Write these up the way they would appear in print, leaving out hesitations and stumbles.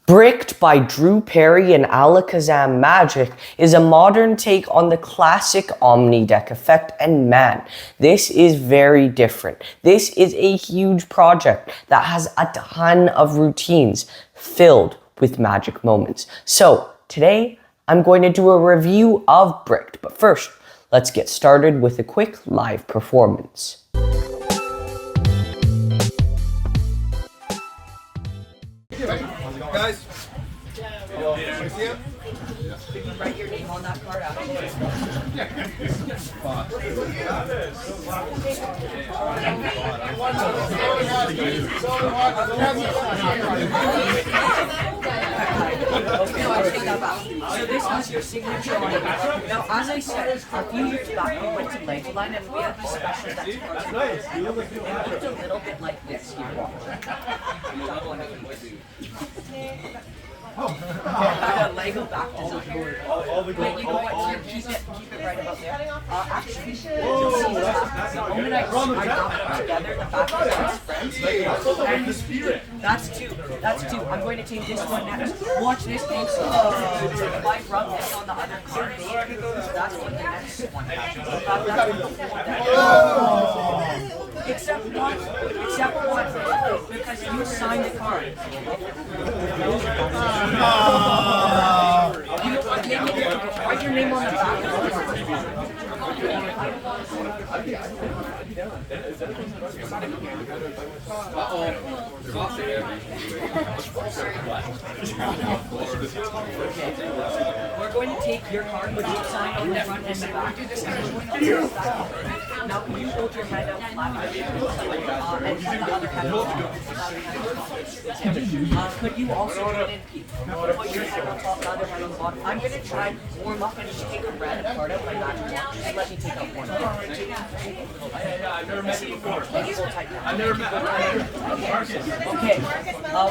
Bricked by Drew Perry and Alakazam Magic is a modern take on the classic Omni deck effect, and man, this is very different. This is a huge project that has a ton of routines filled with magic moments. So today, I'm going to do a review of Bricked, but first, let's get started with a quick live performance. Guys, Can you write your name on that card out? So this has your signature on it. Now, as I said, a few years back we went to Legoland and we had these special deck cards. It looked a little bit like this here. Lego back design. Wait, you know what? Keep it right about there. Actually, you'll see the back. The moment I got them together, the back is friends. And that's two. That's two. I'm going to take this one next. Watch this thing. If I rub this on the other card, that's what the next one happens. Except one, because you signed the card. Write your name on the back of the card. We're going to take your card, which you signed on the front and the back. Now, can you hold your head out flat and the other head out? Could you also put in peep? Put your head on top, the other head on the bottom. I'm going to try and warm up and just take a red card out my magic wand. Just let me take out one. I've never met you before. I've never met you. Okay,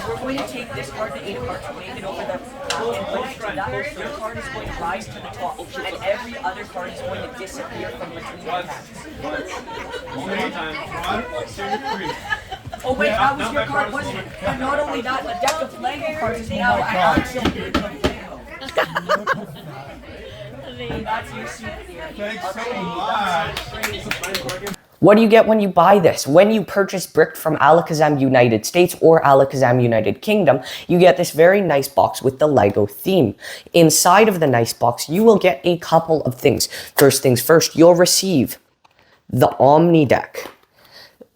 we're going to take this card, the 8 of hearts, make it over the and put it to that. Your card is going to rise to the top, and every other card is going to disappear from between your hands. One more time. 1, 2, 3. Oh wait, that was your card, wasn't it? And not only that, the deck of Lego cards is now actually Lego. That's your souvenir. Thanks so much. What do you get when you buy this? When you purchase Bricked from Alakazam United States or Alakazam United Kingdom, you get this very nice box with the Lego theme. Inside of the nice box, you will get a couple of things. First things first, you'll receive the Omni deck,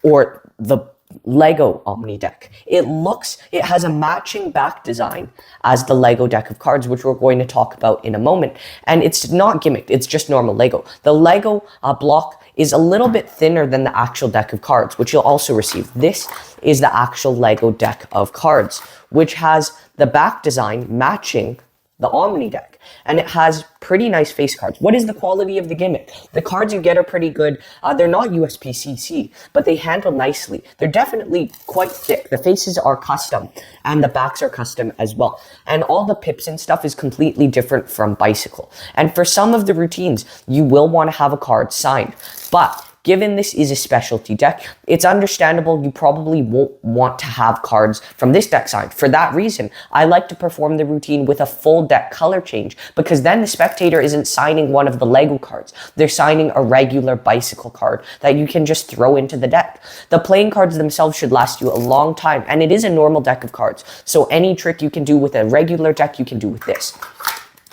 or the Lego Omni deck. It has a matching back design as the Lego deck of cards, which we're going to talk about in a moment. And it's not gimmicked, it's just normal Lego. The Lego block is a little bit thinner than the actual deck of cards, which you'll also receive. This is the actual Lego deck of cards, which has the back design matching the Omni deck. And it has pretty nice face cards. What is the quality of the gimmick? The cards you get are pretty good. They're not USPCC, but they handle nicely. They're definitely quite thick. The faces are custom, and the backs are custom as well. And all the pips and stuff is completely different from Bicycle. And for some of the routines, you will want to have a card signed. But given this is a specialty deck, it's understandable you probably won't want to have cards from this deck signed. For that reason, I like to perform the routine with a full deck color change, because then the spectator isn't signing one of the Lego cards. They're signing a regular Bicycle card that you can just throw into the deck. The playing cards themselves should last you a long time, and it is a normal deck of cards. So any trick you can do with a regular deck, you can do with this.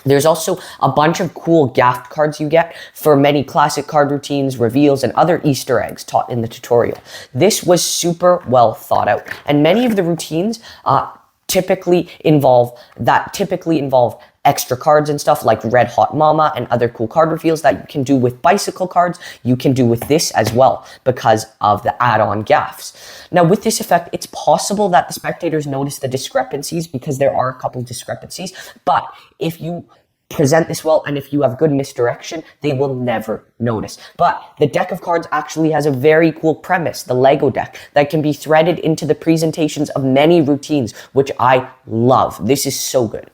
There's also a bunch of cool gaff cards you get for many classic card routines, reveals, and other Easter eggs taught in the tutorial. This was super well thought out, and many of the routines typically involve extra cards and stuff like Red Hot Mama and other cool card reveals that you can do with Bicycle cards. You can do with this as well because of the add-on gaffs. Now, with this effect, it's possible that the spectators notice the discrepancies, because there are a couple of discrepancies, but if you present this well and if you have good misdirection, they will never notice. But the deck of cards actually has a very cool premise, the Lego deck, that can be threaded into the presentations of many routines, which I love. This is so good.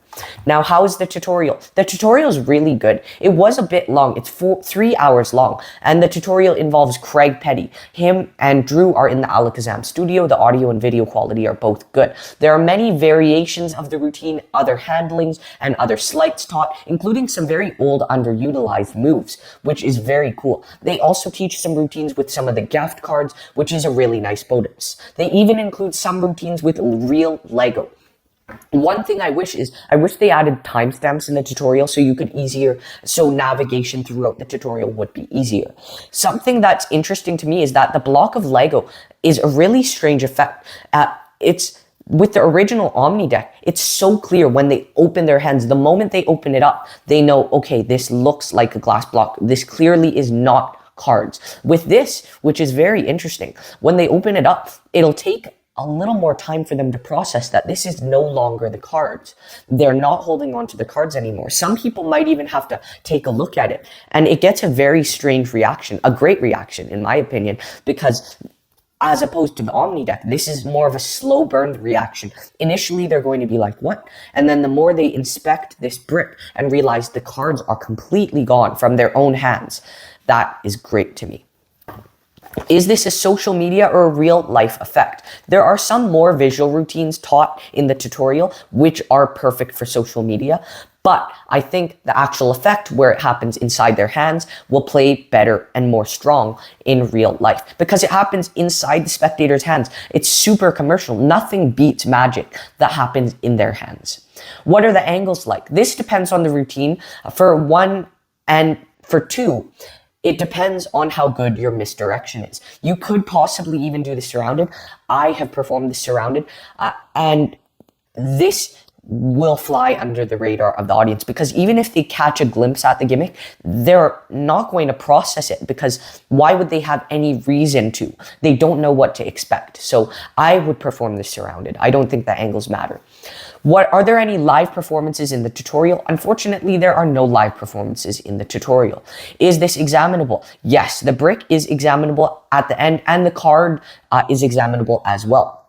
Now, how is the tutorial? The tutorial is really good. It was a bit long. It's 3 hours long, and the tutorial involves Craig Petty. Him and Drew are in the Alakazam studio. The audio and video quality are both good. There are many variations of the routine, other handlings, and other sleights taught, including some very old underutilized moves, which is very cool. They also teach some routines with some of the gift cards, which is a really nice bonus. They even include some routines with real Lego. One thing I wish they added timestamps in the tutorial so navigation throughout the tutorial would be easier. Something that's interesting to me is that the block of Lego is a really strange effect. With the original Omni deck, it's so clear when they open their hands. The moment they open it up, they know, okay, this looks like a glass block. This clearly is not cards. With this, which is very interesting, when they open it up, it'll take a little more time for them to process that this is no longer the cards. They're not holding on to the cards anymore. Some people might even have to take a look at it, and it gets a very strange reaction, a great reaction in my opinion, because as opposed to the Omni deck, this is more of a slow burn reaction. Initially, they're going to be like, what? And then the more they inspect this brick and realize the cards are completely gone from their own hands, that is great to me. Is this a social media or a real life effect? There are some more visual routines taught in the tutorial, which are perfect for social media, but I think the actual effect where it happens inside their hands will play better and more strong in real life because it happens inside the spectator's hands. It's super commercial. Nothing beats magic that happens in their hands. What are the angles like? This depends on the routine. For 1 and for 2, it depends on how good your misdirection is. You could possibly even do the surrounded. I have performed the surrounded, and this will fly under the radar of the audience because even if they catch a glimpse at the gimmick, they're not going to process it because why would they have any reason to? They don't know what to expect. So I would perform the surrounded. I don't think the angles matter. Are there any live performances in the tutorial? Unfortunately, there are no live performances in the tutorial. Is this examinable? Yes, the brick is examinable at the end and the card is examinable as well.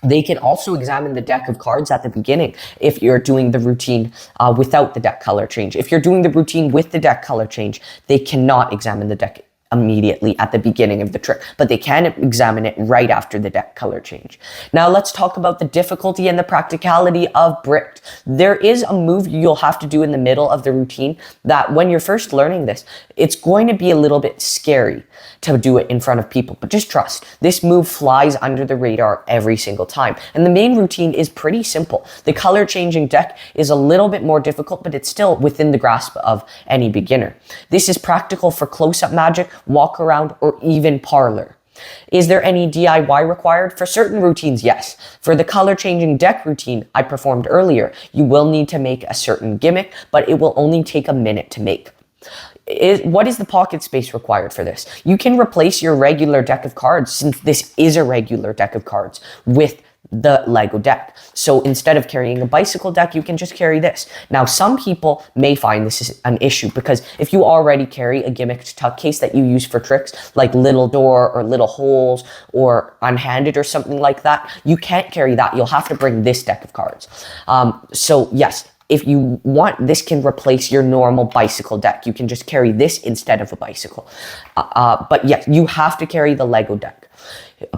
They can also examine the deck of cards at the beginning if you're doing the routine without the deck color change. If you're doing the routine with the deck color change, they cannot examine the deck immediately at the beginning of the trick, but they can examine it right after the deck color change. Now let's talk about the difficulty and the practicality of bricked. There is a move you'll have to do in the middle of the routine that when you're first learning this, it's going to be a little bit scary to do it in front of people, but just trust. This move flies under the radar every single time. And the main routine is pretty simple. The color changing deck is a little bit more difficult, but it's still within the grasp of any beginner. This is practical for close-up magic, walk around, or even parlor. Is there any DIY required? For certain routines, yes. For the color changing deck routine I performed earlier, you will need to make a certain gimmick, but it will only take a minute to make. What is the pocket space required for this? You can replace your regular deck of cards, since this is a regular deck of cards, with the Lego deck. So instead of carrying a bicycle deck, you can just carry this. Now, some people may find this is an issue because if you already carry a gimmicked tuck case that you use for tricks like little door or little holes or unhanded or something like that, you can't carry that. You'll have to bring this deck of cards. So yes, if you want, this can replace your normal bicycle deck. You can just carry this instead of a bicycle. But yes, you have to carry the Lego deck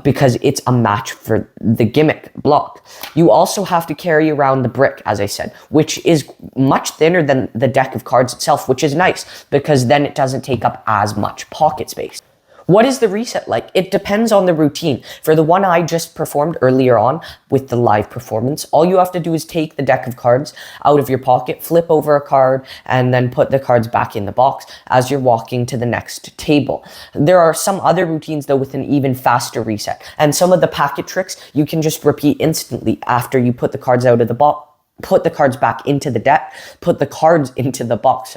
because it's a match for the gimmick block. You also have to carry around the brick, as I said, which is much thinner than the deck of cards itself, which is nice because then it doesn't take up as much pocket space. What is the reset like? It depends on the routine. For the one I just performed earlier on with the live performance, all you have to do is take the deck of cards out of your pocket, flip over a card, and then put the cards back in the box as you're walking to the next table. There are some other routines though with an even faster reset. And some of the packet tricks you can just repeat instantly after you put the cards out of the box, put the cards back into the deck, put the cards into the box,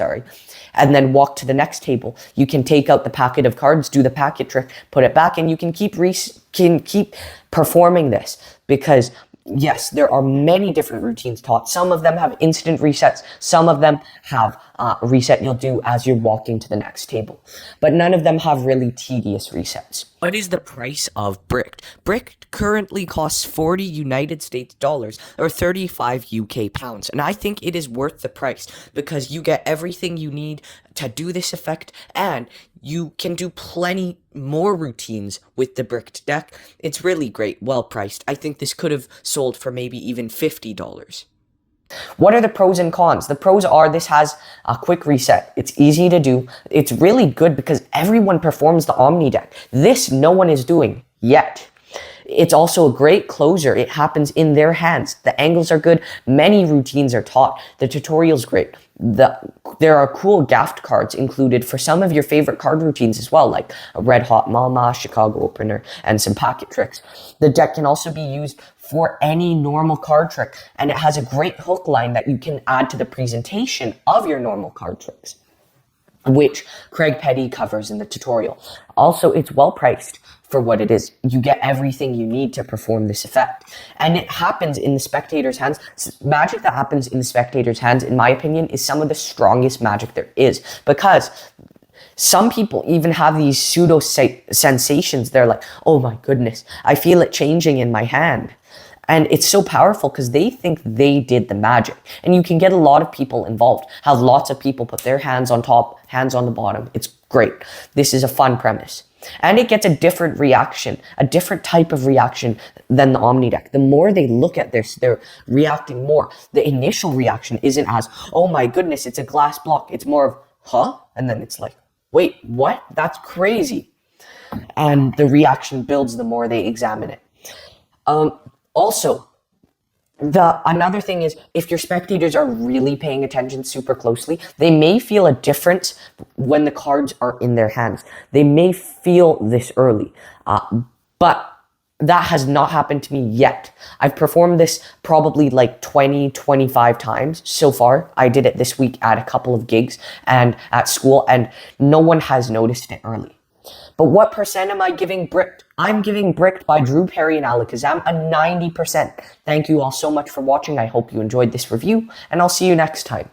and then walk to the next table. You can take out the packet of cards, do the packet trick, put it back, and you can keep performing this because yes, there are many different routines taught. Some of them have instant resets. Some of them have a reset you'll do as you're walking to the next table. But none of them have really tedious resets. What is the price of bricked? Bricked currently costs 40 United States dollars or 35 UK pounds, and I think it is worth the price because you get everything you need to do this effect, and you can do plenty more routines with the bricked deck. It's really great, well priced. I think this could have sold for maybe even $50. What are the pros and cons? The pros are this has a quick reset. It's easy to do. It's really good because everyone performs the Omni deck. This no one is doing yet. It's also a great closer. It happens in their hands. The angles are good. Many routines are taught. The tutorial's great. There are cool gaffed cards included for some of your favorite card routines as well, like a Red Hot Mama, Chicago Opener, and some packet tricks. The deck can also be used for any normal card trick, and it has a great hook line that you can add to the presentation of your normal card tricks, which Craig Petty covers in the tutorial. Also, it's well priced for what it is. You get everything you need to perform this effect. And it happens in the spectator's hands. Magic that happens in the spectator's hands, in my opinion, is some of the strongest magic there is. Because some people even have these pseudo sensations. They're like, oh my goodness, I feel it changing in my hand. And it's so powerful because they think they did the magic. And you can get a lot of people involved. Have lots of people put their hands on top, hands on the bottom. It's great. This is a fun premise. And it gets a different reaction, a different type of reaction than the Omni deck. The more they look at this, they're reacting more. The initial reaction isn't as, oh my goodness, it's a glass block. It's more of, huh? And then it's like, wait, what? That's crazy. And the reaction builds the more they examine it. Also, another thing is, if your spectators are really paying attention super closely, they may feel a difference when the cards are in their hands. They may feel this early, but that has not happened to me yet. I've performed this probably like 20, 25 times so far. I did it this week at a couple of gigs and at school, and no one has noticed it early. But what percent am I giving bricked? I'm giving bricked by Drew Perry and Alakazam a 90%. Thank you all so much for watching. I hope you enjoyed this review, and I'll see you next time.